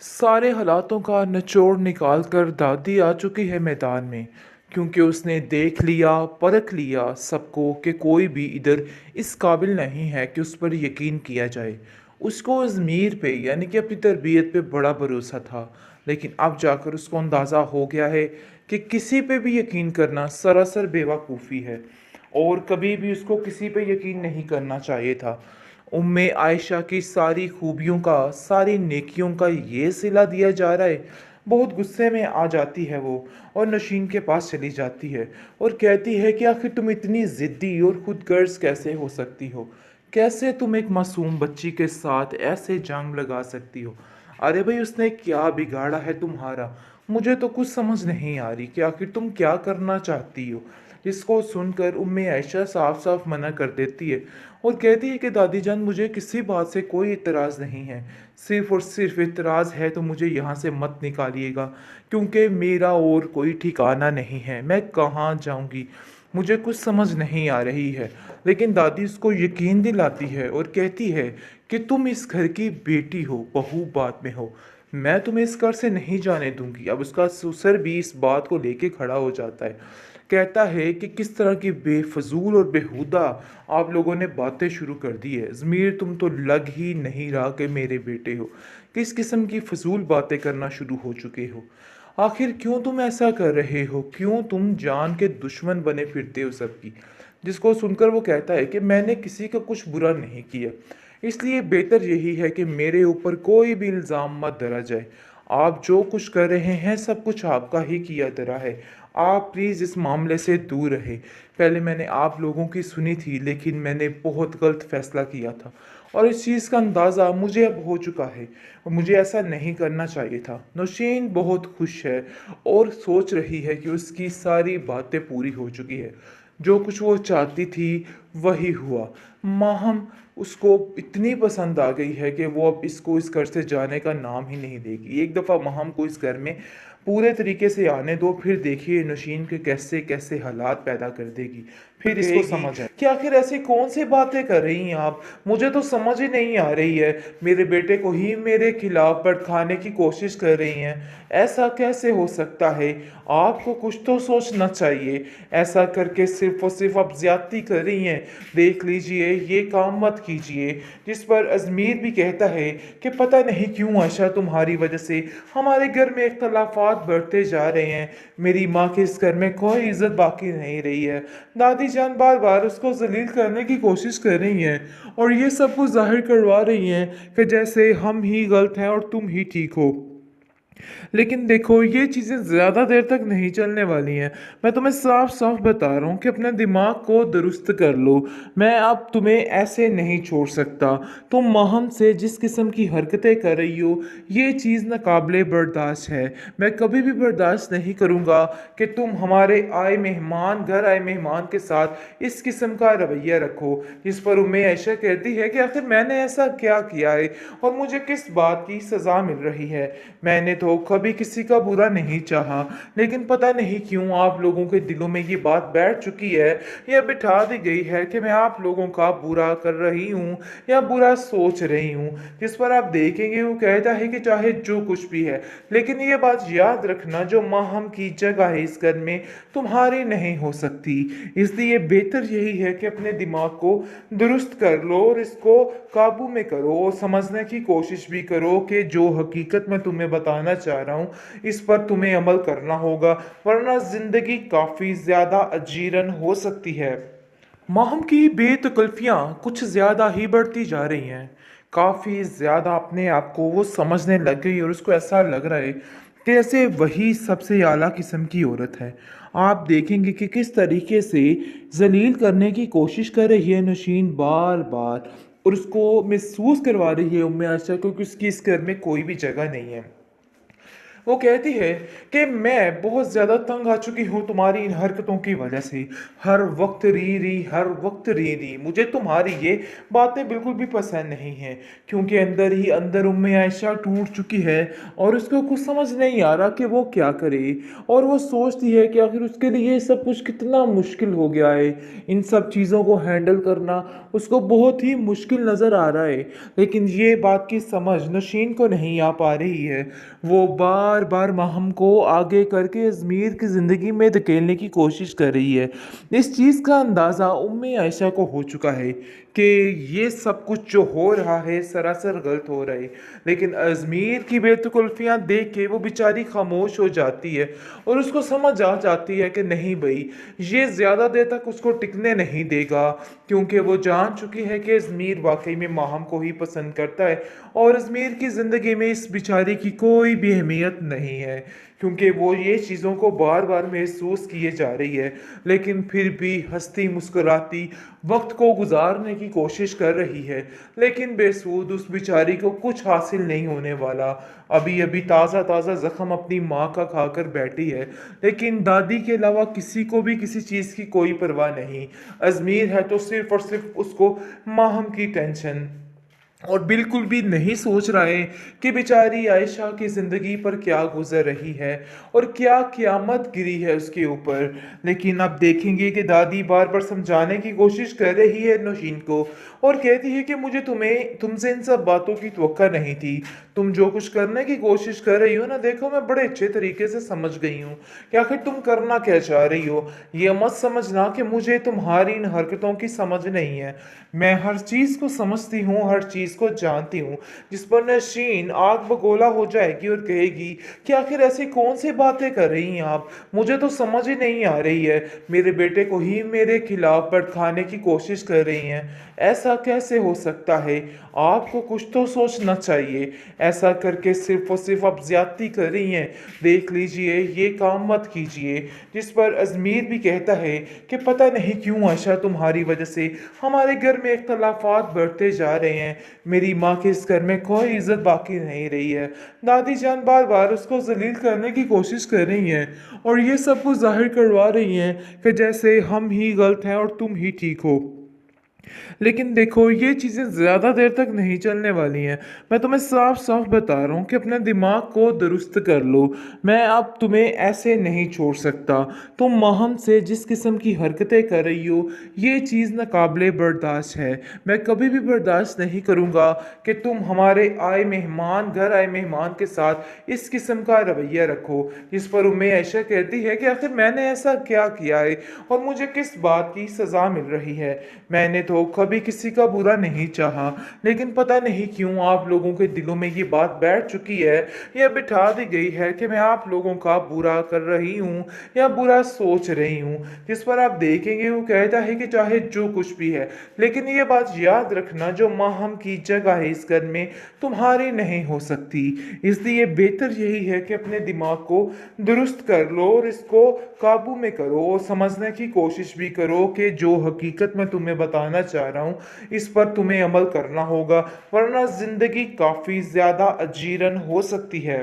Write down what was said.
सारे हालातों का निचोड़ निकाल कर दादी आ चुकी है मैदान में, क्योंकि उसने देख लिया, परख लिया सबको कि कोई भी इधर इस काबिल नहीं है कि उस पर यकीन किया जाए। उसको ज़मीर पे यानी कि अपनी तरबियत पे बड़ा भरोसा था, लेकिन अब जाकर उसको अंदाज़ा हो गया है कि किसी पे भी यकीन करना सरासर बेवकूफ़ी है और कभी भी उसको किसी पे यकीन नहीं करना चाहिए था। उम्मे आयशा की सारी खूबियों का, सारी नेकियों का ये सिला दिया जा रहा है। बहुत गुस्से में आ जाती है वो और नशीन के पास चली जाती है और कहती है कि आखिर तुम इतनी ज़िद्दी और खुदगर्ज कैसे हो सकती हो? कैसे तुम एक मासूम बच्ची के साथ ऐसे जंग लगा सकती हो? अरे भाई, उसने क्या बिगाड़ा है तुम्हारा? मुझे तो कुछ समझ नहीं आ रही कि आखिर तुम क्या करना चाहती हो। इसको सुनकर उम्मे आयशा साफ साफ मना कर देती है और कहती है कि दादी जान, मुझे किसी बात से कोई इतराज़ नहीं है। सिर्फ़ और सिर्फ इतराज़ है तो मुझे यहाँ से मत निकालिएगा, क्योंकि मेरा और कोई ठिकाना नहीं है। मैं कहाँ जाऊँगी? मुझे कुछ समझ नहीं आ रही है। लेकिन दादी उसको यकीन दिलाती है और कहती है कि तुम इस घर की बेटी हो, बहू बाद में हो। मैं तुम्हें इस घर से नहीं जाने दूंगी। अब उसका ससुर भी इस बात को लेके खड़ा हो जाता है। कहता है कि किस तरह की बेफजूल और बेहुदा आप लोगों ने बातें शुरू कर दी है। ज़मीर तुम तो लग ही नहीं रहा कि मेरे बेटे हो। किस किस्म की फजूल बातें करना शुरू हो चुके हो? आखिर क्यों तुम ऐसा कर रहे हो? क्यों तुम जान के दुश्मन बने फिरते हो सबकी? जिसको सुनकर वो कहता है कि मैंने किसी का कुछ बुरा नहीं किया, इसलिए बेहतर यही है कि मेरे ऊपर कोई भी इल्ज़ाम मत धरा जाए। आप जो कुछ कर रहे हैं सब कुछ आपका ही किया धरा है। आप प्लीज़ इस मामले से दूर रहें। पहले मैंने आप लोगों की सुनी थी, लेकिन मैंने बहुत गलत फ़ैसला किया था और इस चीज़ का अंदाज़ा मुझे अब हो चुका है और मुझे ऐसा नहीं करना चाहिए था। नौशीन बहुत खुश है और सोच रही है कि उसकी सारी बातें पूरी हो चुकी है। जो कुछ वो चाहती थी वही हुआ। माहम उसको इतनी पसंद आ गई है कि वो अब इसको इस घर से जाने का नाम ही नहीं देगी। एक दफ़ा माहम को इस घर में पूरे तरीके से आने दो, फिर देखिए नौशीन के कैसे कैसे हालात पैदा कर देगी। फिर इसको समझ आए कि आखिर ऐसी कौन सी बातें कर रही हैं आप? मुझे तो समझ ही नहीं आ रही है। मेरे बेटे को ही मेरे खिलाफ भड़काने की कोशिश कर रही हैं। ऐसा कैसे हो सकता है? आपको कुछ तो सोचना चाहिए। ऐसा करके सिर्फ और सिर्फ आप ज्यादती कर रही हैं। देख लीजिए, ये काम मत कीजिए। जिस पर अजमीर भी कहता है कि पता नहीं क्यों आयशा, तुम्हारी वजह से हमारे घर में इख्तलाफात बढ़ते जा रहे हैं। मेरी माँ की इस घर में कोई इज्जत बाकी नहीं रही है। दादी जान बार बार उसको जलील करने की कोशिश कर रही हैं और ये सब कुछ जाहिर करवा रही हैं कि जैसे हम ही गलत हैं और तुम ही ठीक हो। लेकिन देखो, ये चीज़ें ज़्यादा देर तक नहीं चलने वाली हैं। मैं तुम्हें साफ साफ बता रहा हूँ कि अपने दिमाग को दुरुस्त कर लो। मैं अब तुम्हें ऐसे नहीं छोड़ सकता। तुम महम से जिस किस्म की हरकतें कर रही हो, ये चीज़ नाकाबिले बर्दाश्त है। मैं कभी भी बर्दाश्त नहीं करूँगा कि तुम हमारे आए मेहमान, घर आए मेहमान के साथ इस किस्म का रवैया रखो। इस पर उम्मे आयशा कहती है कि आखिर मैंने ऐसा क्या किया है और मुझे किस बात की सज़ा मिल रही है? मैंने तो कभी किसी का बुरा नहीं चाहा, लेकिन पता नहीं क्यों आप लोगों के दिलों में ये बात बैठ चुकी है, या बिठा दी गई है कि मैं आप लोगों का बुरा कर रही हूँ या बुरा सोच रही हूँ। जिस पर आप देखेंगे वो कहता है कि चाहे जो कुछ भी है, लेकिन ये बात याद रखना, जो माहम की जगह है इस घर में तुम्हारी नहीं हो सकती। इसलिए बेहतर यही है कि अपने दिमाग को दुरुस्त कर लो और इसको काबू में करो और समझने की कोशिश भी करो कि जो हकीकत मैं तुम्हें बताना चाह रहा हूँ इस पर तुम्हें अमल करना होगा, वरना जिंदगी काफी ज्यादा अजीरन हो सकती है। माहम की बेतकल्फियाँ कुछ ज़्यादा ही बढ़ती जा रही हैं। काफ़ी ज़्यादा अपने आप को वो समझने लग गई और उसको ऐसा लग रहा है कि जैसे वही सबसे आला किस्म की औरत है। आप देखेंगे कि किस तरीके से जलील करने की कोशिश कर रही है नौशीन बार बार, और उसको महसूस करवा रही है उम्मे आयशा को कि उसकी इस घर में कोई भी जगह नहीं है। वो कहती है कि मैं बहुत ज़्यादा तंग आ चुकी हूँ तुम्हारी इन हरकतों की वजह से। हर वक्त री री, हर वक्त री री। मुझे तुम्हारी ये बातें बिल्कुल भी पसंद नहीं हैं, क्योंकि अंदर ही अंदर उम्मे आयशा टूट चुकी है और उसको कुछ समझ नहीं आ रहा कि वो क्या करे। और वो सोचती है कि आखिर उसके लिए ये सब कुछ कितना मुश्किल हो गया है। इन सब चीज़ों को हैंडल करना उसको बहुत ही मुश्किल नज़र आ रहा है। लेकिन ये बात की समझ नशीन को नहीं आ पा रही है। वो बार बार माहम को आगे करके अजमीर की ज़िंदगी में धकेलने की कोशिश कर रही है। इस चीज़ का अंदाज़ा उम्मे आयशा को हो चुका है कि ये सब कुछ जो हो रहा है सरासर गलत हो रहा है। लेकिन अजमीर की बेतकल्फियाँ देख के वो बेचारी खामोश हो जाती है और उसको समझ आ जाती है कि नहीं भाई, ये ज़्यादा देर तक उसको टिकने नहीं देगा, क्योंकि वो जान चुकी है कि अजमीर वाकई में माहम को ही पसंद करता है और अजमीर की ज़िंदगी में इस बेचारी की कोई भी अहमियत नहीं है, क्योंकि वो ये चीज़ों को बार बार महसूस किए जा रही है। लेकिन फिर भी हंसती मुस्कुराती वक्त को गुजारने की कोशिश कर रही है, लेकिन बेसूद उस बेचारी को कुछ हासिल नहीं होने वाला। अभी अभी ताज़ा ताज़ा ज़ख्म अपनी माँ का खाकर बैठी है, लेकिन दादी के अलावा किसी को भी किसी चीज़ की कोई परवाह नहीं। अजमीर है तो सिर्फ और सिर्फ उसको माहम की टेंशन, और बिल्कुल भी नहीं सोच रहा है कि बेचारी आयशा की ज़िंदगी पर क्या गुजर रही है और क्या क़यामत गिरी है उसके ऊपर। लेकिन अब देखेंगे कि दादी बार बार समझाने की कोशिश कर रही है नौशीन को और कहती है कि मुझे तुमसे इन सब बातों की तवक्का नहीं थी। तुम जो कुछ करने की कोशिश कर रही हो ना, देखो मैं बड़े अच्छे तरीके से समझ गई हूँ कि आखिर तुम करना क्या चाह रही हो। ये मत समझना कि मुझे तुम्हारी इन हरकतों की समझ नहीं है। मैं हर चीज़ को समझती हूँ, हर चीज़ को जानती हूँ। जिस पर नशीन आग बगोला हो जाएगी और कहेगी कि आखिर ऐसी कौन सी बातें कर रही हैं आप, मुझे तो समझ ही नहीं आ रही है। मेरे बेटे को ही मेरे खिलाफ भड़काने की कोशिश कर रही हैं। ऐसा कैसे हो सकता है? आपको कुछ तो सोचना चाहिए। ऐसा करके सिर्फ और सिर्फ आप ज्यादती कर रही हैं। देख लीजिए, ये काम मत कीजिए। जिस पर अजमीर भी कहता है कि पता नहीं क्यों आयशा, तुम्हारी वजह से हमारे घर में इख्तलाफात बढ़ते जा रहे हैं। मेरी माँ के इस घर में कोई इज्जत बाकी नहीं रही है। दादी जान बार बार उसको जलील करने की कोशिश कर रही हैं और ये सब कुछ जाहिर करवा रही हैं कि जैसे हम ही गलत हैं और तुम ही ठीक हो। लेकिन देखो, ये चीज़ें ज़्यादा देर तक नहीं चलने वाली हैं। मैं तुम्हें साफ साफ बता रहा हूँ कि अपने दिमाग को दुरुस्त कर लो। मैं अब तुम्हें ऐसे नहीं छोड़ सकता। तुम माहम से जिस किस्म की हरकतें कर रही हो, ये चीज़ नाकाबिले बर्दाश्त है। मैं कभी भी बर्दाश्त नहीं करूँगा कि तुम हमारे घर आए मेहमान के साथ इस किस्म का रवैया रखो। जिस पर उम्मे आयशा कहती है कि आखिर मैंने ऐसा क्या किया है और मुझे किस बात की सज़ा मिल रही है। मैंने तो कभी किसी का बुरा नहीं चाहा, लेकिन पता नहीं क्यों आप लोगों के दिलों में ये बात बैठ चुकी है या बिठा दी गई है कि मैं आप लोगों का बुरा कर रही हूँ या बुरा सोच रही हूँ। जिस पर आप देखेंगे वो कहता है कि चाहे जो कुछ भी है, लेकिन ये बात याद रखना, जो माहम की जगह है इस घर में तुम्हारी नहीं हो सकती। इसलिए बेहतर यही है कि अपने दिमाग को दुरुस्त कर लो और इसको काबू में करो और समझने की कोशिश भी करो कि जो हकीकत मैं तुम्हें बताना चाह रहा हूँ इस पर तुम्हें अमल करना होगा, वरना जिंदगी काफ़ी ज़्यादा अजीरन हो सकती है।